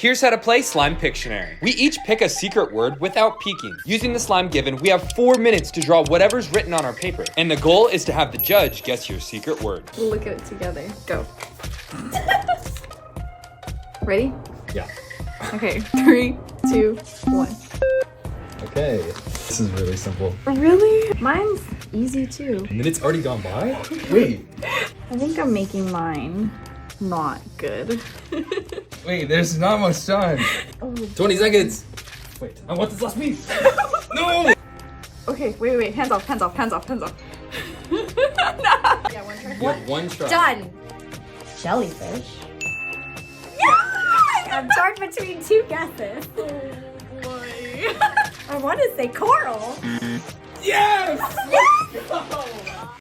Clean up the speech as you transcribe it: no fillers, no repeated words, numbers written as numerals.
Here's how to play Slime Pictionary. We each pick a secret word without peeking. Using the slime given, we have 4 minutes to draw whatever's written on our paper. And the goal is to have the judge guess your secret word. We'll look at it together. Go. Ready? Yeah. Okay, 3, 2, 1. Okay. This is really simple. Really? Mine's easy too. A minute's already gone by? Wait. I think I'm making mine not good. Wait, there's not much time. 20 seconds. Wait, I want this last piece. No! Okay, wait. Hands off. No. Yeah, one try. You have one try. Done. Jellyfish. Yeah! I'm torn between 2 guesses. Oh boy. I want to say coral. Yes! Yes!